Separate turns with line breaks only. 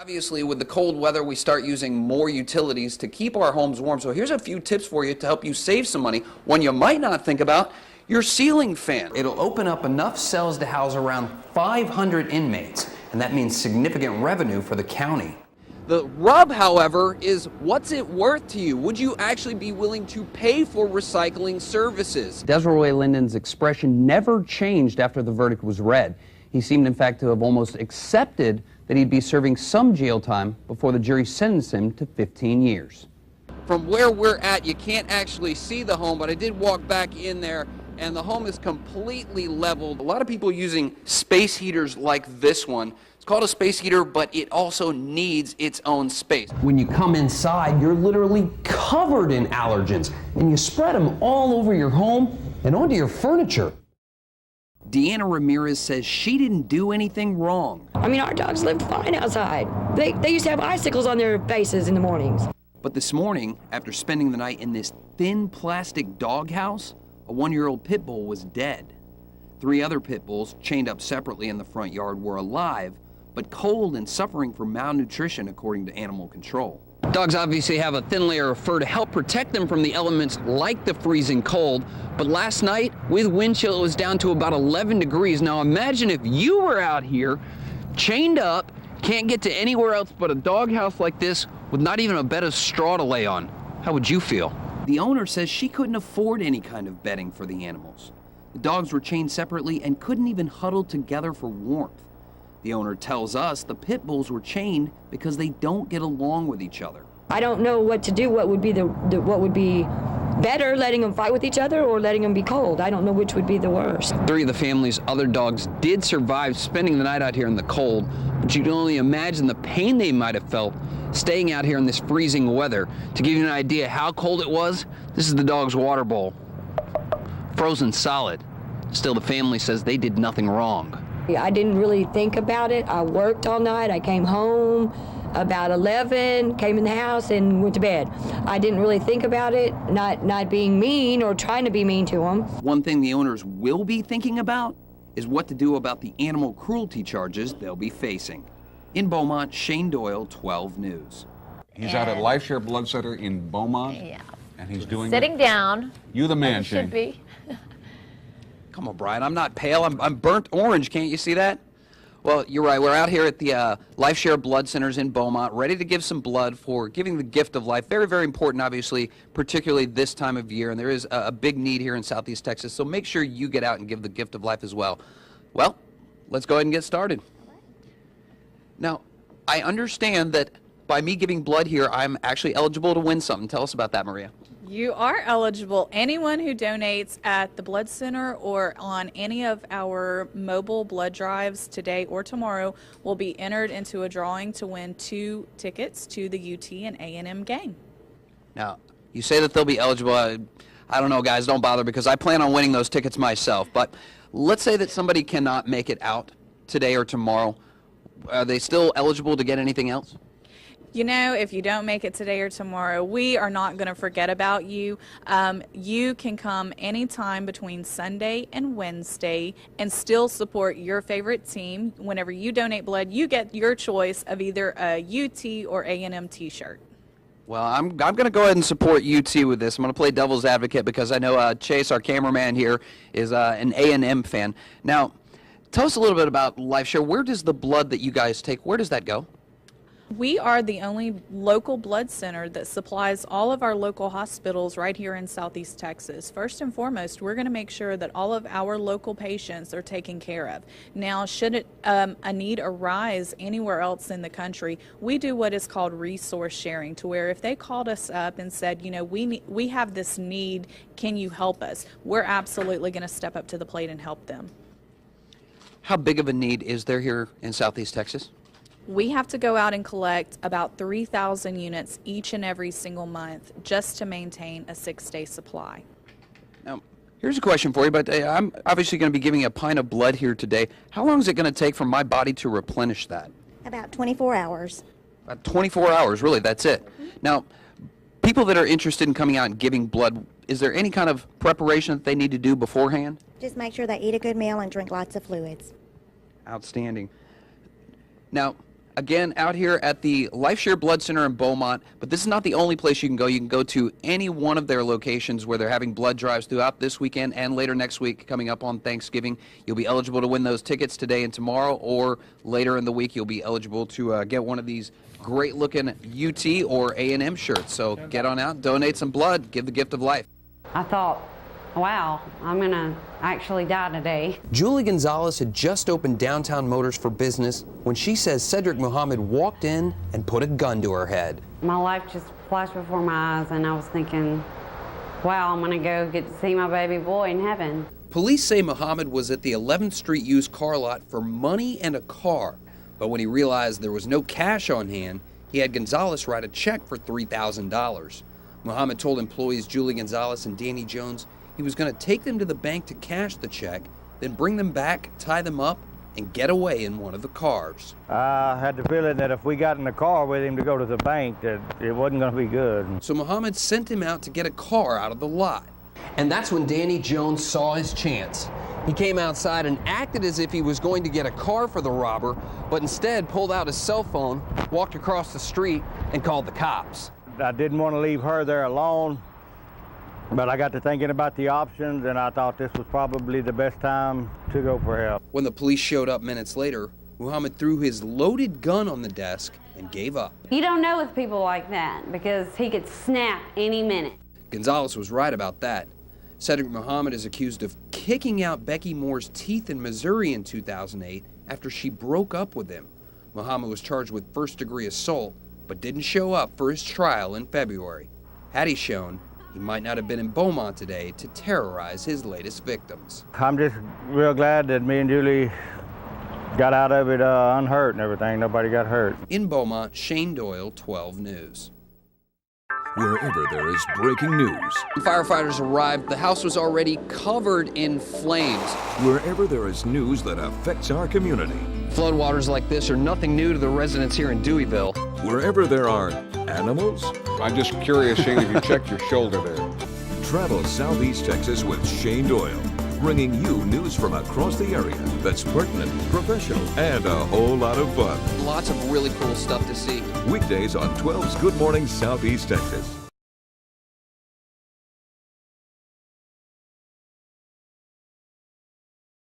Obviously, with the cold weather, we start using more utilities to keep our homes warm. So here's a few tips for you to help you save some money. One you might not think about, your ceiling fan. It'll open up enough cells to house around 500 inmates, and that means significant revenue for the county. The rub, however, is what's it worth to you? Would you actually be willing to pay for recycling services? Desiree Linden's expression never changed after the verdict was read. He seemed, in fact, to have almost accepted that he'd be serving some jail time before the jury sentenced him to 15 years. From where we're at, you can't actually see the home, but I did walk back in there, and the home is completely leveled. A lot of people using space heaters like this one. It's called a space heater, but it also needs its own space. When you come inside, you're literally covered in allergens, and you spread them all over your home and onto your furniture. Deanna Ramirez says she didn't do anything wrong.
I mean, our dogs live fine outside. They used to have icicles on their faces in the mornings.
But this morning, after spending the night in this thin plastic doghouse, a 1-year-old pit bull was dead. 3 other pit bulls, chained up separately in the front yard, were alive, but cold and suffering from malnutrition, according to animal control. Dogs obviously have a thin layer of fur to help protect them from the elements like the freezing cold, but last night, with wind chill, it was down to about 11 degrees. Now imagine if you were out here, chained up, can't get to anywhere else but a doghouse like this with not even a bed of straw to lay on. How would you feel? The owner says she couldn't afford any kind of bedding for the animals. The dogs were chained separately and couldn't even huddle together for warmth. The owner tells us the pit bulls were chained because they don't get along with each other.
I don't know what to do. What would be what would be better, letting them fight with each other or letting them be cold? I don't know which would be the worst. 3 of the family's other dogs did survive spending the night out here in the cold, but you can only imagine the pain they might have felt staying out here in this freezing weather. To give you an idea how cold it was, this is the dog's water bowl. Frozen solid. Still, the family says they did nothing wrong. I didn't really think about it. I worked all night. I came home about 11, came in the house and went to bed. I didn't really think about it, not being mean or trying to be mean to them.
One thing the owners will be thinking about is what to do about the animal cruelty charges they'll be facing. In Beaumont, Shane Doyle, 12 News.
He's out at LifeShare Blood Center in Beaumont.
Yeah.
And he's doing
sitting down.
You the man, Shane.
Should be.
Come on, Brian, I'm not pale. I'm burnt orange. Can't you see that? Well, you're right. We're out here at the LifeShare Blood Centers in Beaumont, ready to give some blood for giving the gift of life. Very, very important, obviously, particularly this time of year. And there is a big need here in Southeast Texas. So make sure you get out and give the gift of life as well. Well, let's go ahead and get started. Now, I understand that by me giving blood here, I'm actually eligible to win something. Tell us about that, Maria.
You are eligible. Anyone who donates at the Blood Center or on any of our mobile blood drives today or tomorrow will be entered into a drawing to win 2 tickets to the UT and A&M game.
Now, you say that they'll be eligible. I don't know, guys. Don't bother because I plan on winning those tickets myself. But let's say that somebody cannot make it out today or tomorrow. Are they still eligible to get anything else?
You know, if you don't make it today or tomorrow, we are not going to forget about you. You can come anytime between Sunday and Wednesday and still support your favorite team. Whenever you donate blood, you get your choice of either a UT or A&M t-shirt.
Well, I'm going to go ahead and support UT with this. I'm going to play devil's advocate because I know Chase, our cameraman here, is an A&M fan. Now, tell us a little bit about LifeShare. Where does the blood that you guys take, where does that go?
We are the only local blood center that supplies all of our local hospitals right here in Southeast Texas. First and foremost, we're going to make sure that all of our local patients are taken care of. Now, should a need arise anywhere else in the country, we do what is called resource sharing, to where if they called us up and said, you know, we have this need, can you help us? We're absolutely going to step up to the plate and help them.
How big of a need is there here in Southeast Texas?
We have to go out and collect about 3,000 units each and every single month just to maintain a 6-day supply.
Now, here's a question for you, but I'm obviously going to be giving a pint of blood here today. How long is it going to take for my body to replenish that?
About 24 hours.
About 24 hours, really, that's it. Now, people that are interested in coming out and giving blood, is there any kind of preparation that they need to do beforehand?
Just make sure they eat a good meal and drink lots of fluids.
Outstanding. Now, Again, out here at the LifeShare Blood Center in Beaumont, but this is not the only place you can go. You can go to any one of their locations where they're having blood drives throughout this weekend and later next week coming up on Thanksgiving. You'll be eligible to win those tickets today and tomorrow, or later in the week you'll be eligible to get one of these great-looking UT or A&M shirts. So get on out, donate some blood, give the gift of life.
I thought, wow, I'm going to actually die today.
Julie Gonzalez had just opened Downtown Motors for business when she says Cedric Muhammad walked in and put a gun to her head.
My life just flashed before my eyes, and I was thinking, wow, I'm going to go get to see my baby boy in heaven.
Police say Muhammad was at the 11th Street used car lot for money and a car, but when he realized there was no cash on hand, he had Gonzalez write a check for $3,000. Muhammad told employees Julie Gonzalez and Danny Jones he was going to take them to the bank to cash the check, then bring them back, tie them up, and get away in one of the cars.
I had the feeling that if we got in the car with him to go to the bank, that it wasn't going to be good.
So Muhammad sent him out to get a car out of the lot. And that's when Danny Jones saw his chance. He came outside and acted as if he was going to get a car for the robber, but instead pulled out his cell phone, walked across the street, and called the cops.
I didn't want to leave her there alone, but I got to thinking about the options, and I thought this was probably the best time to go for help.
When the police showed up minutes later, Muhammad threw his loaded gun on the desk and gave up.
You don't know with people like that, because he could snap any minute.
Gonzalez was right about that. Cedric Muhammad is accused of kicking out Becky Moore's teeth in Missouri in 2008 after she broke up with him. Muhammad was charged with first-degree assault, but didn't show up for his trial in February. Had he shown, he might not have been in Beaumont today to terrorize his latest victims.
I'm just real glad that me and Julie got out of it unhurt and everything. Nobody got hurt.
In Beaumont, Shane Doyle, 12 News.
Wherever there is breaking news.
When firefighters arrived, the house was already covered in flames.
Wherever there is news that affects our community.
Floodwaters like this are nothing new to the residents here in Deweyville.
Wherever there are animals.
I'm just curious, Shane, if you checked your shoulder there.
Travel Southeast Texas with Shane Doyle, bringing you news from across the area that's pertinent, professional, and a whole lot of fun.
Lots of really cool stuff to see.
Weekdays on 12's Good Morning Southeast Texas.